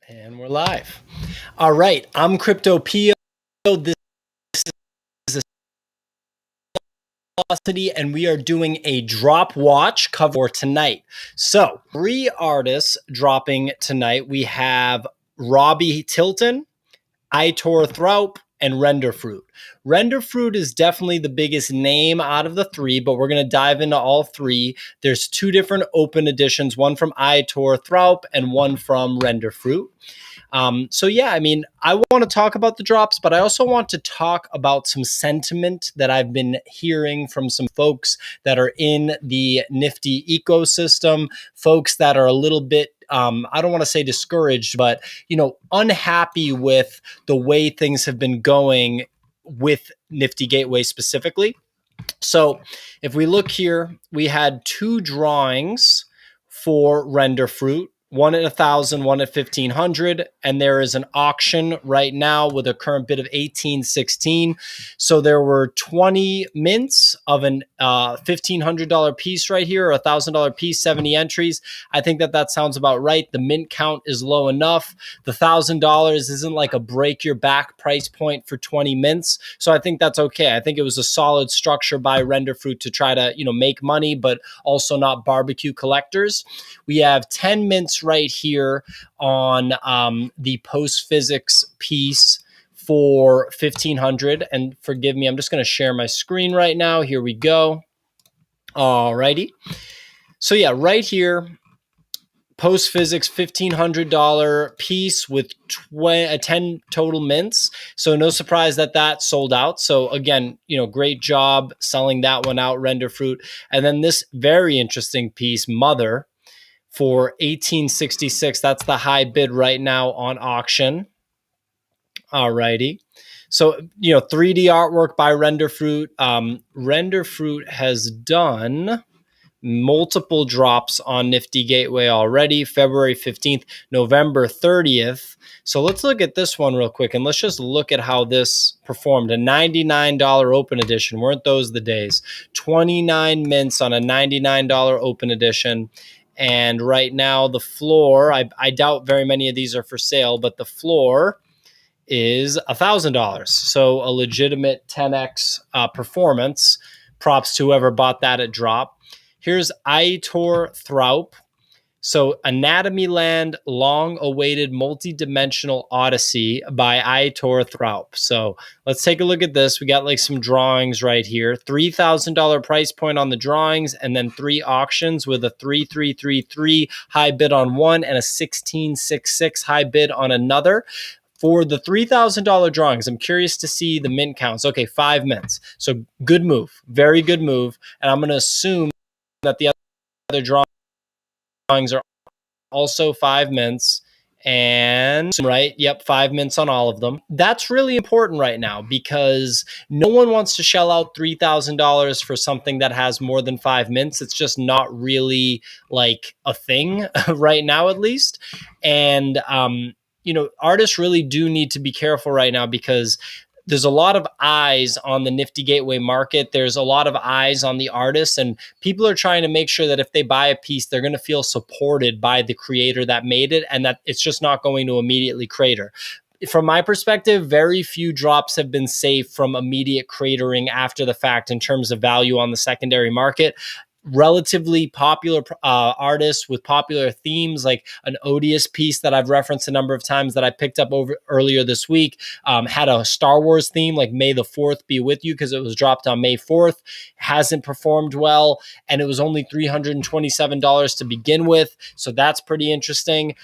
And we're live. All right, I'm Crypto Pio. This is a Velocity, and we are doing a drop watch cover for tonight. So, 3 artists dropping tonight. We have Robbie Tilton, Itor Throup, and Renderfruit. Renderfruit is definitely the biggest name out of the 3, but we're going to dive into all 3. There's 2 different open editions, one from Itor Throup and one from Renderfruit. So yeah, I mean, I want to talk about the drops, but I also want to talk about some sentiment that I've been hearing from some folks that are in the Nifty ecosystem, folks that are a little bit I don't want to say discouraged, but unhappy with the way things have been going with NiftyGateway specifically. So if we look here, we had 2 drawings for Renderfruit, one at 1,000, one at 1,500, and there is an auction right now with a current bid of 1816. So there were 20 mints of an $1,500 piece right here, or $1,000 piece, 70 entries. I think that sounds about right. The mint count is low enough. The $1,000 isn't like a break your back price point for 20 mints. So I think that's okay. I think it was a solid structure by Renderfruit to try to, make money, but also not barbecue collectors. We have 10 mints right here on the post physics piece for 1,500. And forgive me, I'm just going to share my screen right now. Here we go. All righty. So yeah, right here, post physics $1,500 piece with 10 total mints. So no surprise that sold out. So again, great job selling that one out, Renderfruit. And then this very interesting piece, Mother, for 1866. That's the high bid right now on auction. All righty. So, 3D artwork by Renderfruit. Renderfruit has done multiple drops on NiftyGateway already, February 15th, November 30th. So let's look at this one real quick, and let's just look at how this performed. A $99 open edition. Weren't those the days? 29 mints on a $99 open edition. And right now the floor, I doubt very many of these are for sale, but the floor is $1,000. So a legitimate 10x performance. Props to whoever bought that at drop. Here's Itor Throup. So Anatomy Land, long-awaited multi-dimensional odyssey by Itor Throup. So let's take a look at this. We got like some drawings right here. $3,000 price point on the drawings, and then 3 auctions with a 3,333 high bid on one and a 1,666 high bid on another. For the $3,000 drawings, I'm curious to see the mint counts. Okay, 5 mints. So good move, very good move. And I'm going to assume that the other drawings are also 5 mints, and right, yep, 5 mints on all of them. That's really important right now because no one wants to shell out $3,000 for something that has more than 5 mints. It's just not really like a thing right now, at least. And artists really do need to be careful right now because there's a lot of eyes on the NiftyGateway market. There's a lot of eyes on the artists, and people are trying to make sure that if they buy a piece, they're going to feel supported by the creator that made it, and that it's just not going to immediately crater. From my perspective, very few drops have been safe from immediate cratering after the fact in terms of value on the secondary market. Relatively popular artists with popular themes, like an Odious piece that I've referenced a number of times that I picked up earlier this week, had a Star Wars theme, like May the 4th be with you, because it was dropped on May 4th. Hasn't performed well, and it was only $327 to begin with. So that's pretty interesting.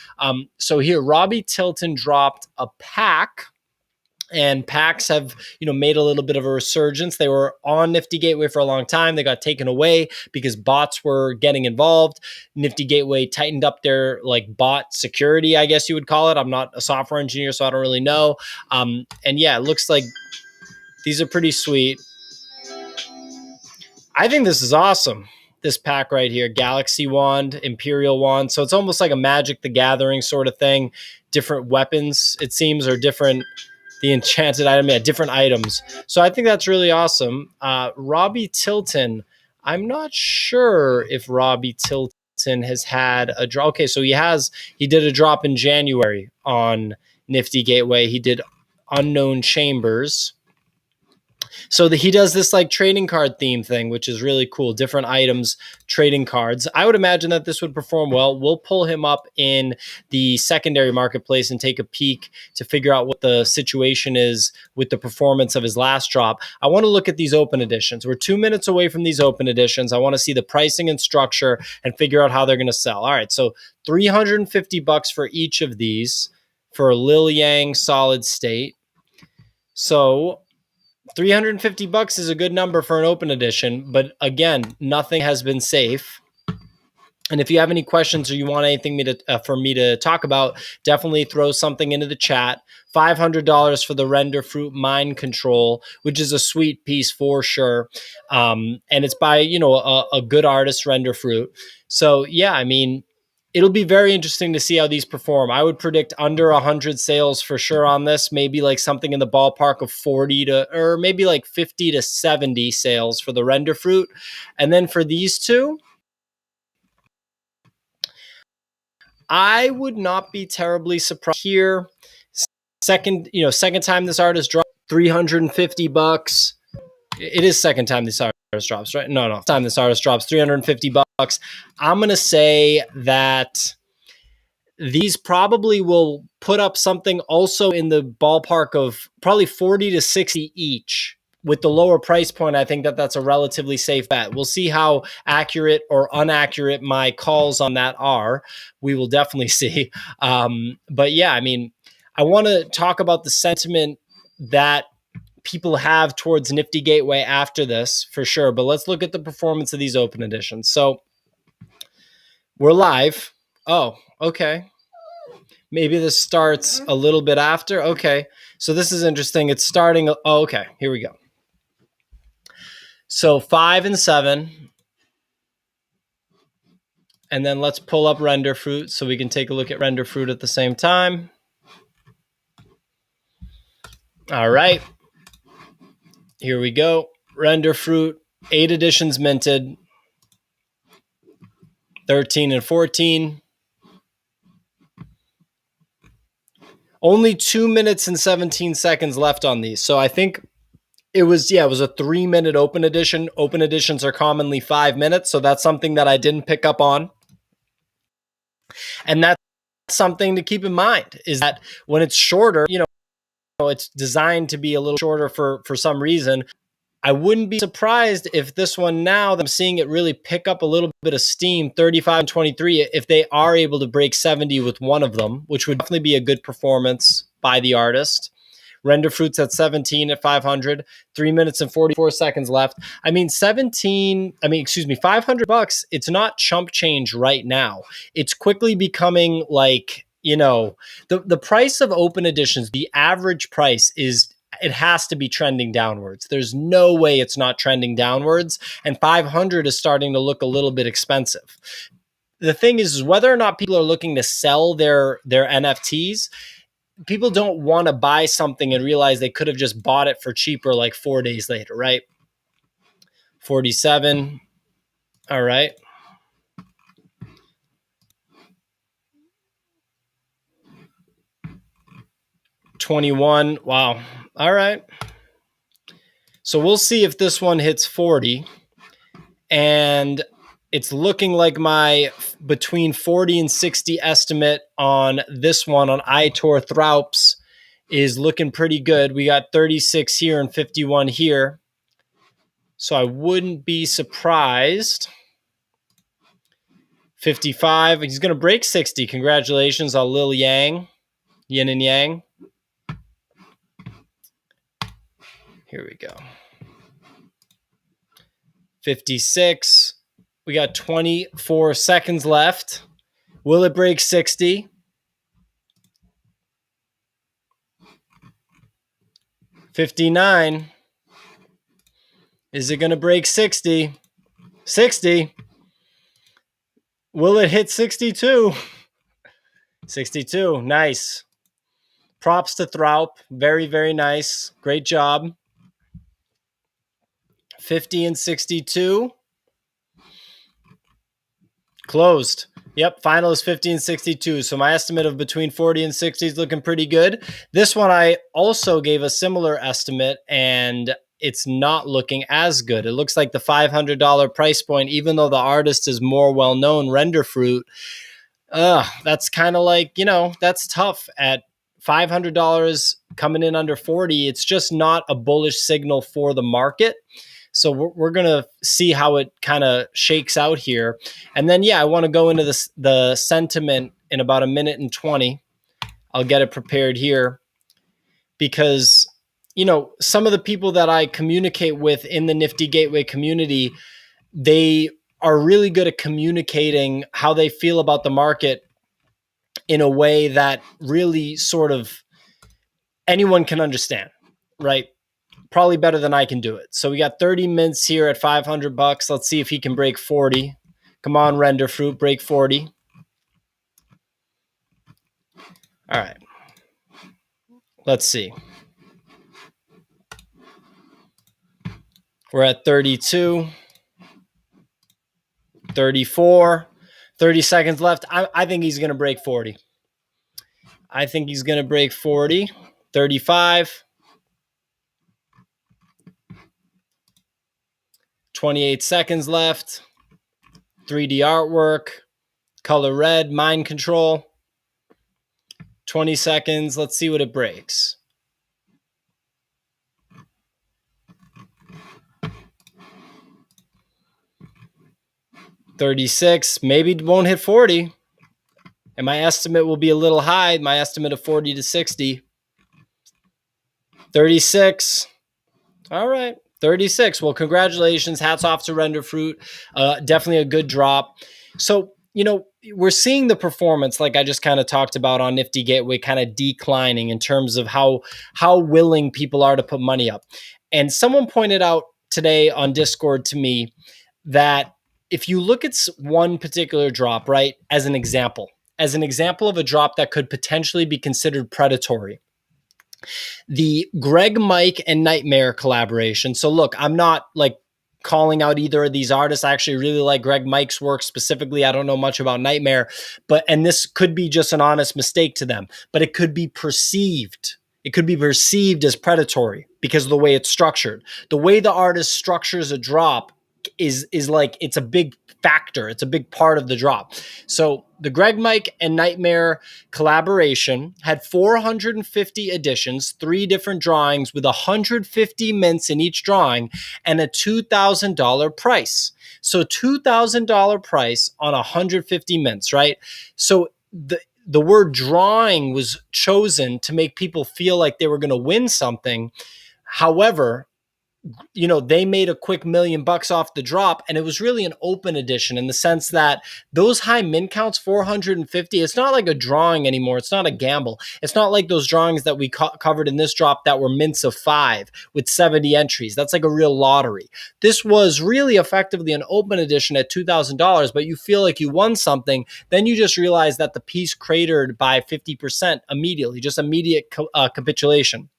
So here, Robbie Tilton dropped a pack. And packs have, made a little bit of a resurgence. They were on NiftyGateway for a long time. They got taken away because bots were getting involved. NiftyGateway tightened up their bot security, I guess you would call it. I'm not a software engineer, so I don't really know. And yeah, it looks like these are pretty sweet. I think this is awesome. This pack right here, Galaxy Wand, Imperial Wand. So it's almost like a Magic the Gathering sort of thing. Different weapons, it seems, or different... The enchanted item, yeah, different items. So I think that's really awesome. Robbie Tilton, I'm not sure if Robbie Tilton has had a drop. Okay, so he did a drop in January on Nifty Gateway. He did Unknown Chambers. So he does this like trading card theme thing, which is really cool. Different items, trading cards. I would imagine that this would perform well. We'll pull him up in the secondary marketplace and take a peek to figure out what the situation is with the performance of his last drop. I want to look at these open editions. We're 2 minutes away from these open editions. I want to see the pricing and structure and figure out how they're going to sell. All right, so $350 for each of these for Lil Yang solid state. So $350 is a good number for an open edition, but again, nothing has been safe. And if you have any questions or you want anything for me to talk about, definitely throw something into the chat. $500 for the Render Fruit Mind Control, which is a sweet piece for sure. And it's by, a good artist, Render Fruit. So yeah, I mean, it'll be very interesting to see how these perform. I would predict under 100 sales for sure on this, maybe like something in the ballpark of or maybe like 50 to 70 sales for the Render Fruit. And then for these two, I would not be terribly surprised here. Second time this artist dropped $350. It is second time this artist drops, right? No. Time this artist drops $350. I'm going to say that these probably will put up something also in the ballpark of probably 40 to 60 each. With the lower price point, I think that that's a relatively safe bet. We'll see how accurate or inaccurate my calls on that are. We will definitely see. But yeah, I mean, I want to talk about the sentiment that people have towards Nifty Gateway after this for sure. But let's look at the performance of these open editions. So we're live. Oh, okay. Maybe this starts a little bit after. Okay. So this is interesting. It's starting. Oh, okay. Here we go. So 5 and 7. And then let's pull up Render Fruit so we can take a look at Render Fruit at the same time. All right. Here we go. Render Fruit, 8 editions minted. 13 and 14. Only 2 minutes and 17 seconds left on these. So I think it was a 3-minute open edition. Open editions are commonly 5 minutes. So that's something that I didn't pick up on. And that's something to keep in mind is that when it's shorter, it's designed to be a little shorter for some reason. I wouldn't be surprised if this one now that I'm seeing it really pick up a little bit of steam, 35 and 23, if they are able to break 70 with one of them, which would definitely be a good performance by the artist. Render Fruit's at 17 at 500, 3 minutes and 44 seconds left. I mean, $500. It's not chump change right now. It's quickly becoming like, the price of open editions, the average price it has to be trending downwards. There's no way it's not trending downwards. And 500 is starting to look a little bit expensive. The thing is whether or not people are looking to sell their NFTs, people don't want to buy something and realize they could have just bought it for cheaper like 4 days later, right? 47. All right. $21. Wow. All right. So we'll see if this one hits 40. And it's looking like my between 40 and 60 estimate on this one on iTor Thraups is looking pretty good. We got 36 here and 51 here. So I wouldn't be surprised. 55. He's going to break 60. Congratulations on Lil Yang. Yin and Yang. Here we go. 56. We got 24 seconds left. Will it break 60? 59. Is it going to break 60? 60. Will it hit 62? 62. Nice. Props to Thraup. Very, very nice. Great job. 50 and 62. Closed. Yep, final is 1562. So my estimate of between 40 and 60 is looking pretty good. This one I also gave a similar estimate, and it's not looking as good. It looks like the $500 price point, even though the artist is more well-known, Render Fruit, that's kind of like, that's tough at $500 coming in under 40. It's just not a bullish signal for the market. So we're going to see how it kind of shakes out here. And then, I want to go into the sentiment in about a minute and 20. I'll get it prepared here because, some of the people that I communicate with in the Nifty Gateway community, they are really good at communicating how they feel about the market in a way that really sort of anyone can understand, right? Probably better than I can do it. So we got 30 mints here at $500. Let's see if he can break 40. Come on, Render Fruit, break 40. All right. Let's see. We're at 32, 34, 30 seconds left. I think he's going to break 40. I think he's going to break 40, 35, 28 seconds left. 3D artwork, color red, mind control. 20 seconds. Let's see what it breaks. $36. Maybe it won't hit 40. And my estimate will be a little high. My estimate of 40 to 60. 36. All right. 36. Well, congratulations. Hats off to Render Fruit. Definitely a good drop. So, we're seeing the performance, like I just kind of talked about on Nifty Gateway, kind of declining in terms of how willing people are to put money up. And someone pointed out today on Discord to me that if you look at one particular drop, right, as an example of a drop that could potentially be considered predatory, the Greg, Mike, and Nightmare collaboration. So look, I'm not like calling out either of these artists. I actually really like Greg Mike's work specifically. I don't know much about Nightmare, and this could be just an honest mistake to them, but it could be perceived. It could be perceived as predatory because of the way it's structured. The way the artist structures a drop is like, it's a big factor. It's a big part of the drop. So the Greg, Mike, and Nightmare collaboration had 450 editions, 3 different drawings with 150 mints in each drawing and a $2,000 price. So $2,000 price on 150 mints, right? So the word drawing was chosen to make people feel like they were going to win something. However, they made a quick $1 million off the drop, and it was really an open edition in the sense that those high mint counts, 450, it's not like a drawing anymore. It's not a gamble. It's not like those drawings that we covered in this drop that were mints of 5 with 70 entries. That's like a real lottery. This was really effectively an open edition at $2,000, but you feel like you won something. Then you just realize that the piece cratered by 50% immediately, just immediate capitulation.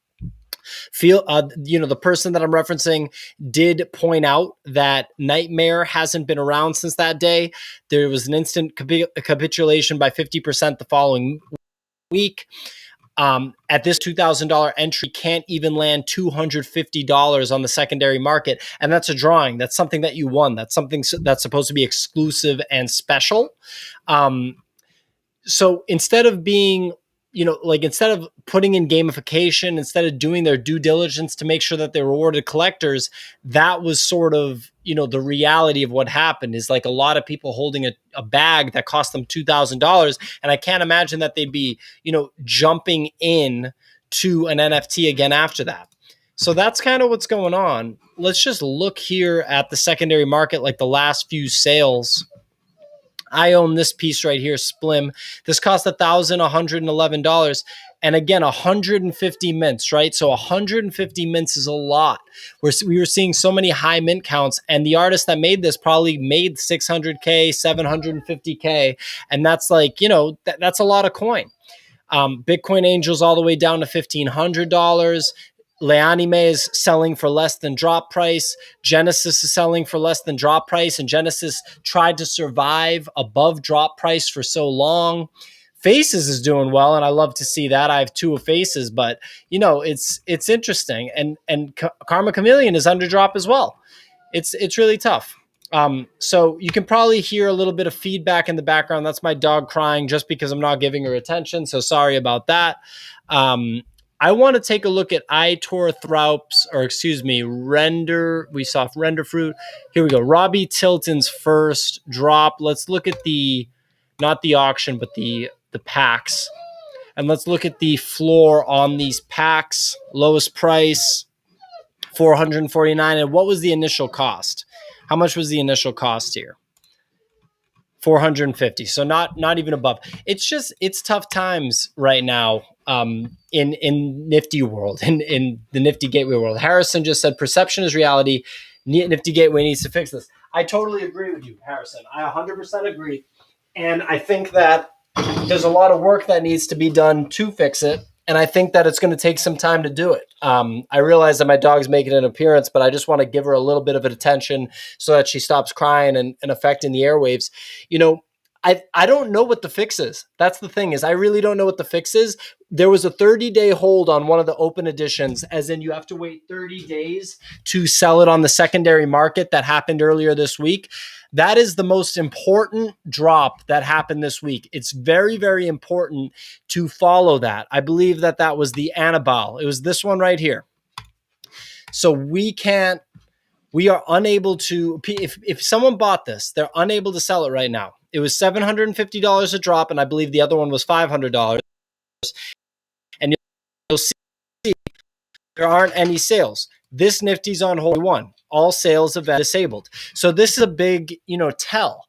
The person that I'm referencing did point out that Nightmare hasn't been around since that day. There was an instant capitulation by 50% the following week. At this $2,000 entry, can't even land $250 on the secondary market. And that's a drawing. That's something that you won. That's something that's supposed to be exclusive and special. So instead of being instead of putting in gamification, instead of doing their due diligence to make sure that they rewarded collectors, that was sort of, the reality of what happened is like a lot of people holding a bag that cost them $2,000. And I can't imagine that they'd be, jumping in to an NFT again after that. So that's kind of what's going on. Let's just look here at the secondary market, like the last few sales. I own this piece right here, Splim. This cost $1,111. And again, 150 mints, right? So 150 mints is a lot. We were seeing so many high mint counts, and the artist that made this probably made 600K, 750K. And that's like, that's a lot of coin. Bitcoin Angels all the way down to $1,500. Leanime is selling for less than drop price. Genesis is selling for less than drop price, and Genesis tried to survive above drop price for so long. Faces is doing well, and I love to see that. I have two of Faces, but it's interesting. And Karma Chameleon is under drop as well. It's really tough. So you can probably hear a little bit of feedback in the background. That's my dog crying just because I'm not giving her attention. So sorry about that. I want to take a look at Itor Thraups, or excuse me, Render. We saw Render Fruit. Here we go. Robbie Tilton's first drop. Let's look at not the auction, but the packs. And let's look at the floor on these packs. Lowest price, $449. And what was the initial cost? How much was the initial cost here? $450. So not even above. It's tough times right now in Nifty world, in the Nifty Gateway world. Harrison just said perception is reality. Nifty Gateway needs to fix this. I totally agree with you, Harrison. I 100% agree. And I think that there's a lot of work that needs to be done to fix it. And I think that it's going to take some time to do it. I realize that my dog's making an appearance, but I just want to give her a little bit of attention so that she stops crying and affecting the airwaves. I don't know what the fix is. That's the thing, is I really don't know what the fix is. There was a 30-day hold on one of the open editions, as in you have to wait 30 days to sell it on the secondary market. That happened earlier this week. That is the most important drop that happened this week. It's very, very important to follow that. I believe that was the Annabelle. It was this one right here. So we are unable to, if someone bought this, they're unable to sell it right now. It was $750 a drop, and I believe the other one was $500. And you'll see there aren't any sales. This Nifty's on hold one. All sales have been disabled. So this is a big, tell.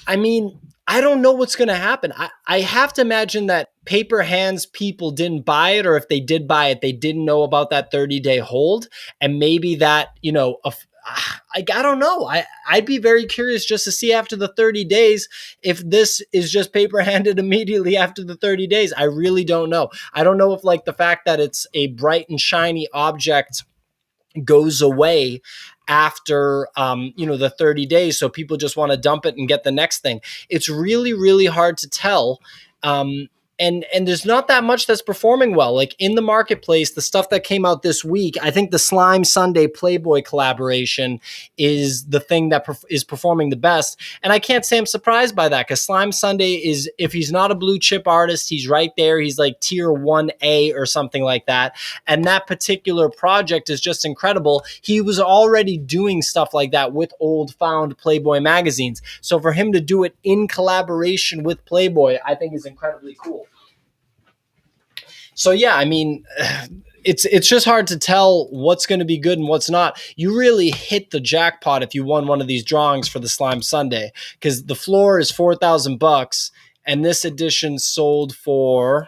I mean, I don't know what's going to happen. I have to imagine that paper hands people didn't buy it, or if they did buy it, they didn't know about that 30-day hold. And maybe that, I don't know. I'd be very curious just to see after the 30 days if this is just paper handed immediately after the 30 days. I really don't know. I don't know if the fact that it's a bright and shiny object goes away after the 30 days, so people just want to dump it and get the next thing. It's really, really hard to tell. And there's not that much that's performing well. Like in the marketplace, the stuff that came out this week, I think the Slime Sunday Playboy collaboration is the thing that is performing the best. And I can't say I'm surprised by that, because Slime Sunday is, if he's not a blue chip artist, he's right there. He's like tier 1A or something like that. And that particular project is just incredible. He was already doing stuff like that with old found Playboy magazines. So for him to do it in collaboration with Playboy, I think is incredibly cool. So yeah, I mean, it's just hard to tell what's going to be good and what's not. You really hit the jackpot if you won one of these drawings for the Slime Sunday, because the floor is $4,000, and this edition sold for,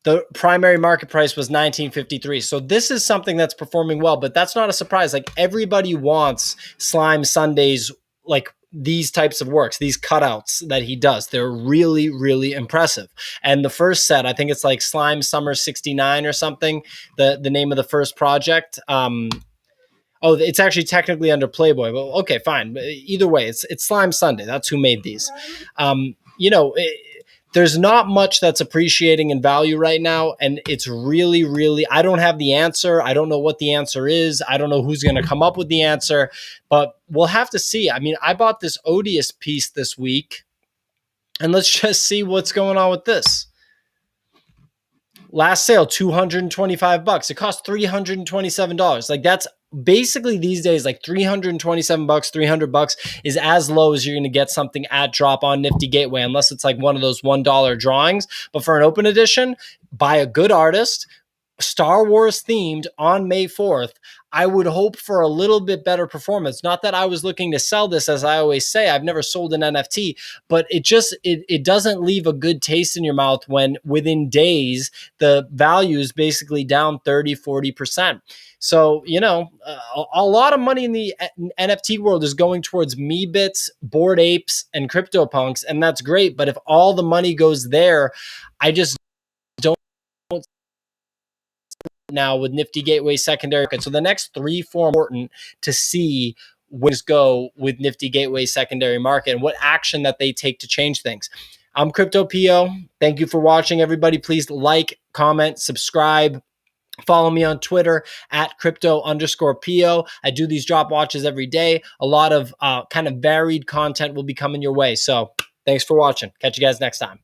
the primary market price was $19.53. So this is something that's performing well, but that's not a surprise. Like everybody wants Slime Sundays, like these types of works, these cutouts that he does. They're really, really impressive. And the first set, I think it's like Slime Summer 69 or something, the name of the first project. It's actually technically under Playboy, but okay, fine. Either way, it's Slime Sunday. That's who made these. There's not much that's appreciating in value right now. And it's really, really, I don't have the answer. I don't know what the answer is. I don't know who's going to come up with the answer, but we'll have to see. I mean, I bought this Odious piece this week, and let's just see what's going on with this. Last sale, $225. It cost $327. Like that's basically these days, like $327, $300 is as low as you're going to get something at drop on Nifty Gateway, unless it's like one of those $1 drawings. But for an open edition, by a good artist, Star Wars themed on May 4th, I would hope for a little bit better performance. Not that I was looking to sell this, as I always say, I've never sold an NFT, but it doesn't leave a good taste in your mouth when within days, the value is basically down 30, 40%. So, a lot of money in the NFT world is going towards Meebits, Bored Apes, and CryptoPunks, and that's great. But if all the money goes there, I just don't now with Nifty Gateway secondary market. So the next 3-4 important to see where go with Nifty Gateway secondary market and what action that they take to change things. I'm Crypto Pio. Thank you for watching, everybody. Please like, comment, subscribe. Follow me on Twitter at crypto_Pio. I do these drop watches every day. A lot of kind of varied content will be coming your way. So thanks for watching. Catch you guys next time.